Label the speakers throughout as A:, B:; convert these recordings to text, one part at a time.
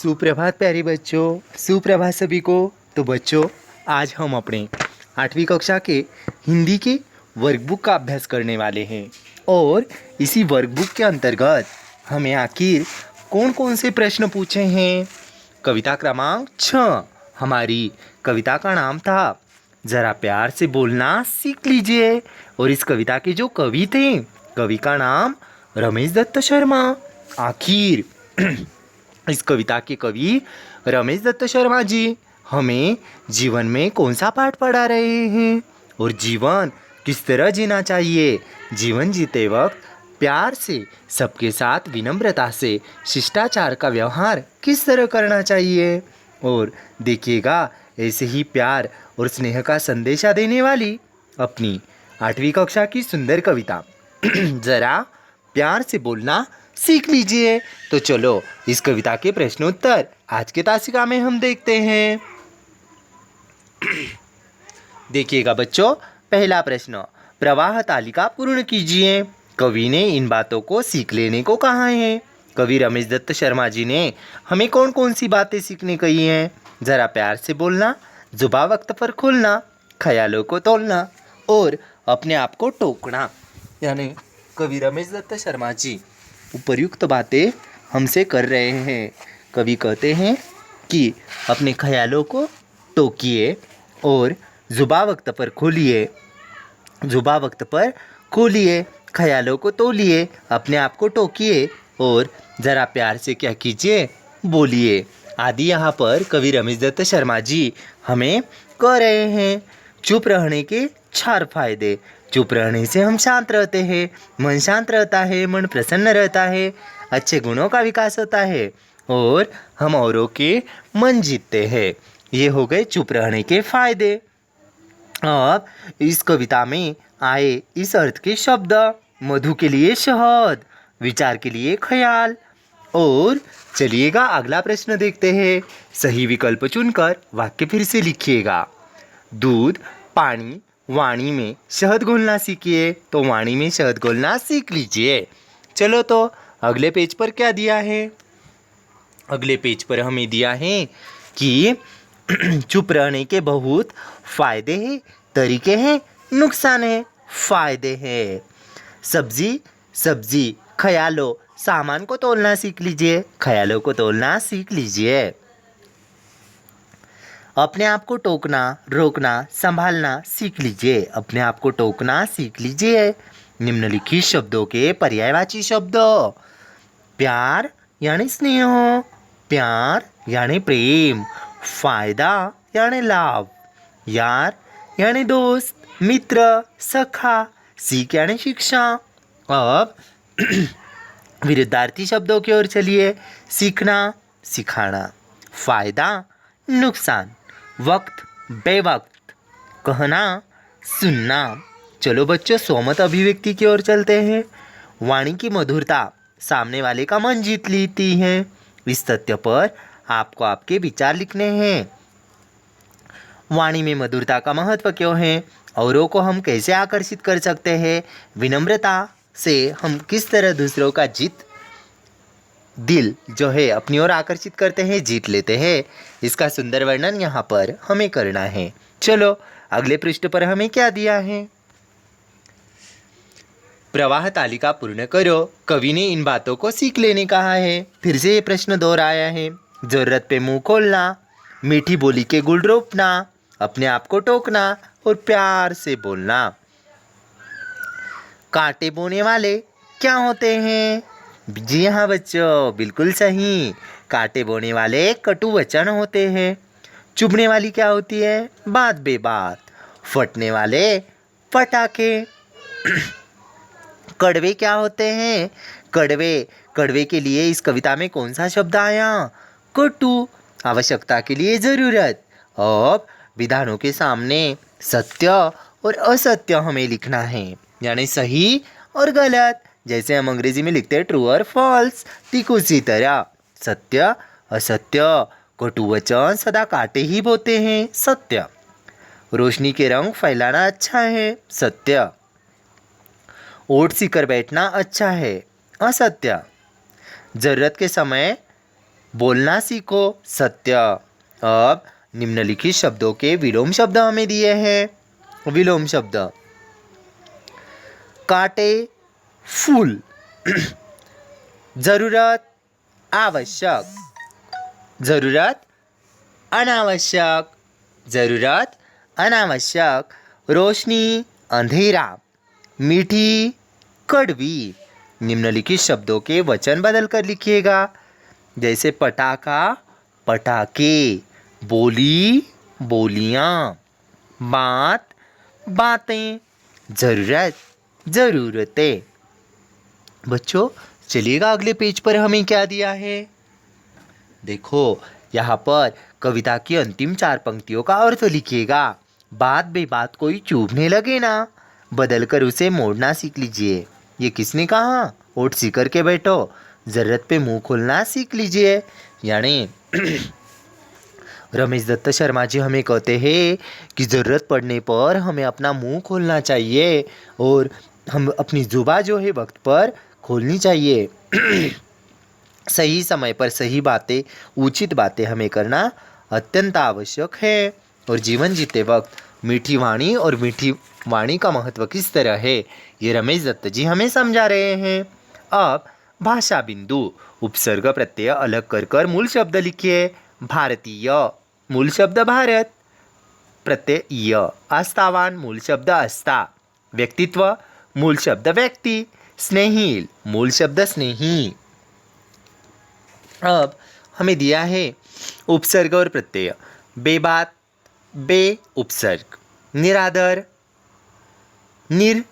A: सुप्रभात प्यारे बच्चों, सुप्रभात सभी को। तो बच्चों, आज हम अपने 8वीं कक्षा के हिंदी के वर्कबुक का अभ्यास करने वाले हैं। और इसी वर्कबुक के अंतर्गत हमें आखिर कौन कौन से प्रश्न पूछे हैं। कविता क्रमांक 6, हमारी कविता का नाम था ज़रा प्यार से बोलना सीख लीजिए। और इस कविता के जो कवि थे, कवि का नाम रमेश दत्त शर्मा। आखिर इस कविता के कवि रमेश दत्त शर्मा जी हमें जीवन में कौन सा पाठ पढ़ा रहे हैं और जीवन किस तरह जीना चाहिए। जीवन जीते वक्त प्यार से, सबके साथ विनम्रता से, शिष्टाचार का व्यवहार किस तरह करना चाहिए। और देखिएगा, ऐसे ही प्यार और स्नेह का संदेशा देने वाली अपनी 8वीं कक्षा की सुंदर कविता ज़रा प्यार से बोलना सीख लीजिए। तो चलो इस कविता के प्रश्नोत्तर आज के तासिका में हम देखते हैं। देखिएगा बच्चों, पहला प्रश्न, प्रवाह तालिका पूर्ण कीजिए। कवि ने इन बातों को सीख लेने को कहा है। कवि रमेश दत्त शर्मा जी ने हमें कौन कौन सी बातें सीखने कही हैं। ज़रा प्यार से बोलना, जुबा वक्त पर खोलना, ख्यालों को तोलना और अपने आप को टोकना। यानी कवि रमेश दत्त शर्मा जी उपर्युक्त बातें हमसे कर रहे हैं। कवि कहते हैं कि अपने ख्यालों को टोकिए और जुबा वक्त पर खोलिए, जुबा वक्त पर खोलिए, ख्यालों को तोलिए, अपने आप को टोकिए और ज़रा प्यार से क्या कीजिए, बोलिए आदि। यहाँ पर कवि रमेश दत्त शर्मा जी हमें कह रहे हैं। चुप रहने के 4 फायदे। चुप रहने से हम शांत रहते हैं, मन शांत रहता है, मन प्रसन्न रहता है, अच्छे गुणों का विकास होता है और हम औरों के मन जीतते हैं। ये हो गए चुप रहने के फायदे। अब इस कविता में आए इस अर्थ के शब्द, मधु के लिए शहद, विचार के लिए ख्याल। और चलिएगा अगला प्रश्न देखते हैं। सही विकल्प चुनकर वाक्य फिर से लिखिएगा। दूध, पानी, वाणी में शहद घोलना सीखिए। तो वाणी में शहद घोलना सीख लीजिए। चलो तो अगले पेज पर क्या दिया है। अगले पेज पर हमें दिया है कि चुप रहने के बहुत फायदे हैं, तरीके हैं, नुकसान है। फायदे हैं, सब्जी, सब्जी, ख्यालों, सामान को तोलना सीख लीजिए, ख्यालों को तोलना सीख लीजिए। अपने आप को टोकना, रोकना, संभालना सीख लीजिए, अपने आप को टोकना सीख लीजिए। निम्नलिखित शब्दों के पर्यायवाची शब्द। प्यार यानी स्नेह, प्यार यानी प्रेम, फायदा यानी लाभ, यार यानी दोस्त, मित्र, सखा, सीख यानी शिक्षा। अब विरुद्धार्थी शब्दों की ओर चलिए। सीखना, सिखाना, फायदा, नुकसान, वक्त, बेवक्त, कहना, सुनना। चलो बच्चों, स्वमत अभिव्यक्ति की ओर चलते हैं। वाणी की मधुरता सामने वाले का मन जीत लेती है। इस तथ्य पर आपको आपके विचार लिखने हैं। वाणी में मधुरता का महत्व क्यों है, औरों को हम कैसे आकर्षित कर सकते हैं, विनम्रता से हम किस तरह दूसरों का दिल जो है अपनी ओर आकर्षित करते हैं, जीत लेते हैं, इसका सुंदर वर्णन यहाँ पर हमें करना है। चलो अगले पृष्ठ पर हमें क्या दिया है। प्रवाह तालिका पूर्ण करो। कवि ने इन बातों को सीख लेने कहा है। फिर से ये प्रश्न दोहराया है। जरूरत पे मुंह खोलना, मीठी बोली के गुण रोपना, अपने आप को टोकना और प्यार से बोलना। कांटे बोने वाले क्या होते हैं। जी हाँ बच्चों, बिल्कुल सही। कांटे बोने वाले कटु वचन होते हैं। चुभने वाली क्या होती है, बात बेबात। फटने वाले पटाखे। कड़वे क्या होते हैं, कड़वे। कड़वे के लिए इस कविता में कौन सा शब्द आया, कटु। आवश्यकता के लिए जरूरत। अब विधानों के सामने सत्य और असत्य हमें लिखना है, यानी सही और गलत। जैसे हम अंग्रेजी में लिखते हैं ट्रू और फॉल्स, ठीक उसी तरह सत्य, असत्य। कटु वचन सदा कांटे ही बोते हैं, सत्य। रोशनी के रंग फैलाना अच्छा है, सत्य। ओट सीकर बैठना अच्छा है, असत्य। जरूरत के समय बोलना सीखो सत्य। अब निम्नलिखित शब्दों के विलोम शब्द हमें दिए हैं। विलोम शब्द कांटे फूल, जरूरत आवश्यक, जरूरत अनावश्यक, जरूरत अनावश्यक, रोशनी अंधेरा, मीठी कड़वी। निम्नलिखित शब्दों के वचन बदल कर लिखिएगा, जैसे पटाखा पटाखे, बोली बोलियां, बात बातें, जरूरत जरूरतें। बच्चों चलिएगा अगले पेज पर हमें क्या दिया है। देखो यहाँ पर कविता की अंतिम 4 पंक्तियों का अर्थ लिखिएगा। बात बेबात कोई चुभने लगे ना, बदल कर उसे मोड़ना सीख लीजिए। ये किसने कहा? ओट सी करके बैठो, जरूरत पे मुंह खोलना सीख लीजिए। यानी रमेश दत्त शर्मा जी हमें कहते हैं कि ज़रूरत पड़ने पर हमें अपना मुंह खोलना चाहिए और हम अपनी जुबान जो है वक्त पर खोलनी चाहिए। सही समय पर सही बातें, उचित बातें हमें करना अत्यंत आवश्यक है। और जीवन जीते वक्त मीठी वाणी और मीठी वाणी का महत्व किस तरह है, ये रमेश दत्त जी हमें समझा रहे हैं। अब भाषा बिंदु, उपसर्ग प्रत्यय अलग कर कर मूल शब्द लिखिए। भारतीय मूल शब्द भारत, प्रत्यय य, आस्थावान मूल शब्द आस्था, व्यक्तित्व मूल शब्द व्यक्ति, स्नेहिल मूल शब्द स्नेही। अब हमें दिया है उपसर्ग और प्रत्यय। बेबात बे उपसर्ग, निरादर निर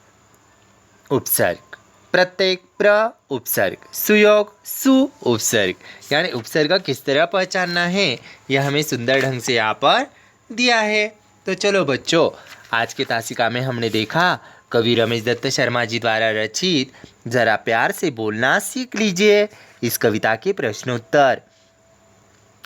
A: उपसर्ग, प्रत्येक प्र उपसर्ग, सुयोग सु उपसर्ग। यानी उपसर्ग किस तरह पहचानना है यह हमें सुंदर ढंग से यहाँ पर दिया है। तो चलो बच्चों, आज के तासिका में हमने देखा कवि रमेश दत्त शर्मा जी द्वारा रचित जरा प्यार से बोलना सीख लीजिए इस कविता के प्रश्नोत्तर।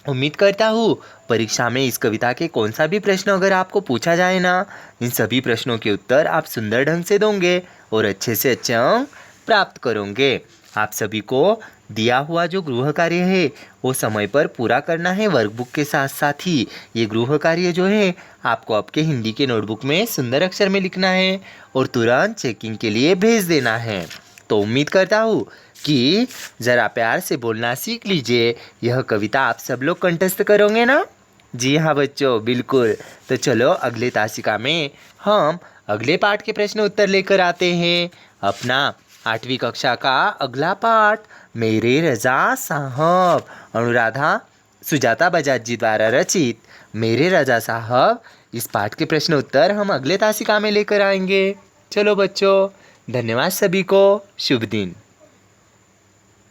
A: उम्मीद करता हूँ परीक्षा में इस कविता के कौन सा भी प्रश्न अगर आपको पूछा जाए ना, इन सभी प्रश्नों के उत्तर आप सुंदर ढंग से दोगे और अच्छे से अच्छे अंक प्राप्त करोगे। आप सभी को दिया हुआ जो गृह कार्य है वो समय पर पूरा करना है। वर्कबुक के साथ साथ ही ये गृह कार्य जो है आपको आपके हिंदी के नोटबुक में सुंदर अक्षर में लिखना है और तुरंत चेकिंग के लिए भेज देना है। तो उम्मीद करता हूँ कि ज़रा प्यार से बोलना सीख लीजिए यह कविता आप सब लोग कंठस्थ करोगे ना। जी हाँ बच्चों, बिल्कुल। तो चलो अगले तासिका में हम अगले पाठ के प्रश्न उत्तर लेकर आते हैं। अपना 8वीं कक्षा का अगला पाठ मेरे रजा साहब, अनुराधा सुजाता बजाज जी द्वारा रचित मेरे रजा साहब, इस पाठ के प्रश्न उत्तर हम अगले तासिका में लेकर आएंगे। चलो बच्चों, धन्यवाद सभी को, शुभ दिन।